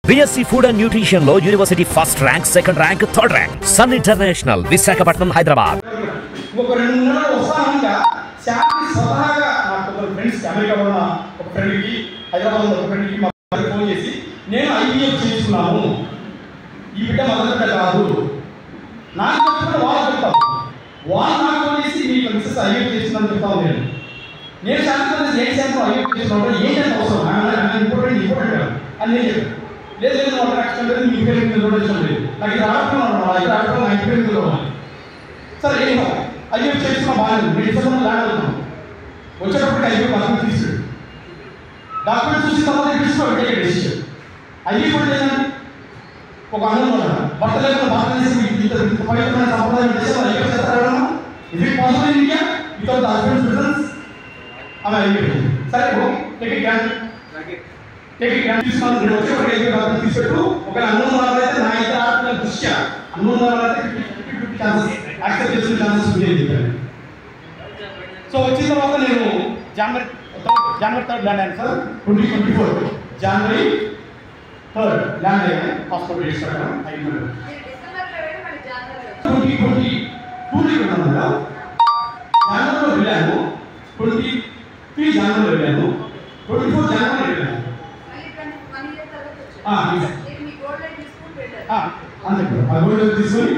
BSc Food and Nutrition లో university first rank, second rank, third rank. Sun International, Visakhapatnam, Hyderabad. ఒక 2 నెలల ఉత్సాహంగా శాంతి స్వతహాగా నాకు ఒక ఫ్రెండ్స్ అమెరికాలో ఉన్న ఒక ఫ్రెండ్కి, హైదరాబాద్లో ఒక ఫ్రెండ్కి మా ఫోన్ చేసి నేను IVF చేసుకున్నాను, ఈ బిడ్డ మొదటి బిడ్డ కాదు నాకు చెప్తున్నా, వాళ్ళు చెప్తాను. వాళ్ళు నాకు ఫోన్ చేసి మీకు మిస్సెస్ IVF చేస్తున్నాను చెప్తాను. నేను శాంతి ఏ శాంతి IVF చేస్తున్నాను ఏంటంటే అవసరం ఇంపార్టెంట్ అని నేను చెప్పాను. లేదు నాకు కష్టం లేదు, మీ పేరు మీద ఇష్టం లేదు, నాకు ఇది ఆడుతున్నాను, నా ఇంటి పేరు మీద సరే ఏమో IVF చేస్తున్నా బాగాలేదు. నేను డిసెంబర్లో ల్యాండ్ అవుతున్నాను. వచ్చేటప్పటికి IVF డాక్యుమెంట్ తీసుకున్నాడు. డాక్యుమెంట్ చూసిన తర్వాత తీసుకోవాలి డెసిషన్. IVF కూడా లేదండి, ఒక అన్నం భర్త లేకుండా భారతదేశం ఇంత పవిత్రమైన సంప్రదాయం దేశంలో IVF చేస్తారా? ఇది possible in India without the husbands presence? ఆమె IVF సరే టేక్ ఇట్ గ్రాంటెడ్ తీసుకున్నాను. నేను వచ్చేటప్పుడు IVF డాక్యుమెంట్ తీసుకెట్టు ఒక అన్నం వాళ్ళైతే నా ఇద్దరు ఆత్మ దృష్ట్యా అన్నం వాళ్ళైతే 50-50 ఛాన్సెస్ యాక్సెప్ట్ చేసుకునే ఛాన్సెస్ ఉండేది. సో వచ్చిన తర్వాత నేను జనవరి 3rd ల్యాండ్ అయ్యాను సార్. 2024 జనవరి 3rd ల్యాండ్ అయ్యాను. పాస్పోర్ట్ రిజిస్టర్ అయ్యింది. 2022 జనవరిలో వెళ్ళాను, 23 జనవరిలో వెళ్ళాను, 24 జనవరిలో వెళ్ళాను. అంతే ఆ గోల్డ్ తీసుకొని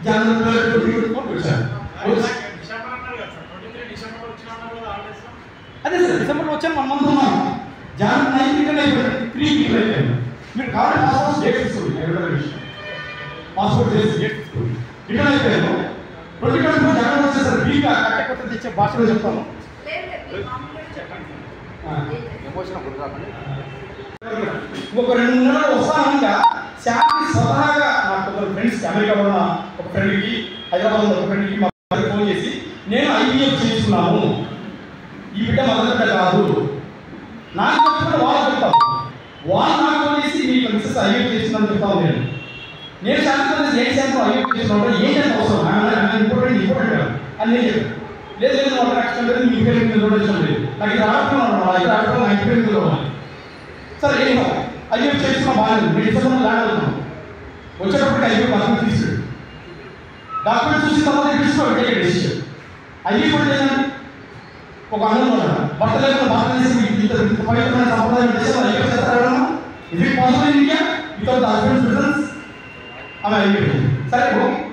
జనవరి 24 వచ్చాను. అదే సార్ డిసెంబర్లో వచ్చాను, 1 మంత్ ఉన్నాను. జనవరి 9 రిటర్న్ అయిపోయింది, 3 వీక్లు అయిపోయాను. మీరు కావాలి పాస్పోర్ట్ డేట్ తీసుకోండి, పాస్పోర్ట్ డేట్ తీసుకోండి. రిటర్న్ అయిపోయాను. 2024 జనవరి వచ్చేసారు. వీక్ కట్ట కొత్త తెచ్చే భాషలో చెప్తాను. ఒక 2 నెలల ఉత్సాహంగా శాంతి స్వతహాగా నాకు ఒక ఫ్రెండ్స్ అమెరికాలో ఉన్న ఒక ఫ్రెండ్కి, హైదరాబాద్లో ఒక ఫ్రెండ్కి మా ఫోన్ చేసి నేను IVF చేసుకున్నాను, ఈ బిడ్డ మొదటి బిడ్డ కాదు నాకు చెప్తున్నా, వాళ్ళు చెప్తాను. వాళ్ళు నాకు ఫోన్ చేసి మీకు మిస్సెస్ IVF చేస్తున్నాను చెప్తాను. నేను శాంతి ఏ శాంతి IVF చేస్తున్నాను ఏంటంటే అవసరం ఇంపార్టెంట్ అని నేను చెప్పాను. లేదు నాకు కష్టం లేదు, మీ పేరు మీద ఇష్టం లేదు, నాకు ఇది ఆడుతున్నాను, నా ఇంటి పేరు మీద సరే ఏమో IVF చేస్తున్నా బాగాలేదు. నేను డిసెంబర్లో ల్యాండ్ అవుతున్నాను. వచ్చేటప్పటికి IVF డాక్యుమెంట్ తీసుకున్నాడు. డాక్యుమెంట్ చూసిన తర్వాత తీసుకోవాలి డెసిషన్. IVF కూడా లేదండి, ఒక అన్నం భర్త లేకుండా భారతదేశం ఇంత పవిత్రమైన సంప్రదాయం దేశంలో IVF చేస్తారా? ఇది possible in India without the husbands presence? ఆమె IVF సరే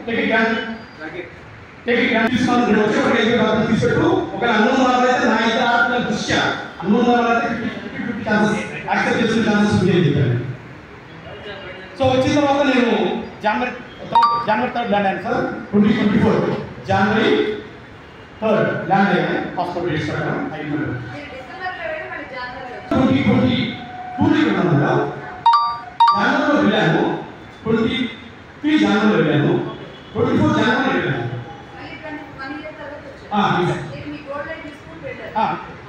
టేక్ ఇట్ గ్రాంటెడ్ తీసుకున్నాను. నేను వచ్చేటప్పుడు IVF డాక్యుమెంట్ తీసుకెట్టు ఒక అన్నం వాళ్ళైతే నా ఇద్దరు ఆత్మ దృష్ట్యా అన్నం వాళ్ళైతే 50-50 ఛాన్సెస్ యాక్సెప్ట్ చేసుకునే ఛాన్సెస్ ఉండేది. సో వచ్చిన తర్వాత నేను జనవరి 3rd ల్యాండ్ అయ్యాను సార్. 2024 జనవరి 3rd ల్యాండ్ అయ్యాను. పాస్పోర్ట్ రిజిస్టర్ అయ్యింది. 2022 జనవరిలో వెళ్ళాను, 23 జనవరిలో వెళ్ళాను, 24 జనవరిలో వెళ్ళాను.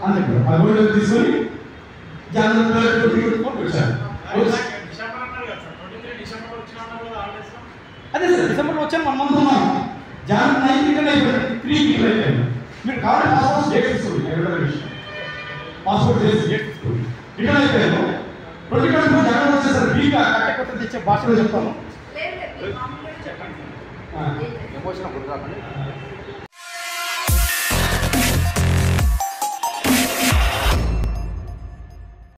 అంతే ఆ గోల్డ్ తీసుకొని జనవరి 24 వచ్చాను. అదే సార్ డిసెంబర్లో వచ్చాను, 1 మంత్ ఉన్నాను. జనవరి 9 రిటర్న్ అయిపోయింది, 3 వీక్లు అయిపోయాను. మీరు కావాలి పాస్పోర్ట్ డేట్ తీసుకోండి, పాస్పోర్ట్ డేట్ తీసుకోండి. రిటర్న్ అయిపోయాను. 2024 జనవరి వచ్చేసారు. వీక్ కట్ట కొత్త తెచ్చే భాషలో చెప్తాను.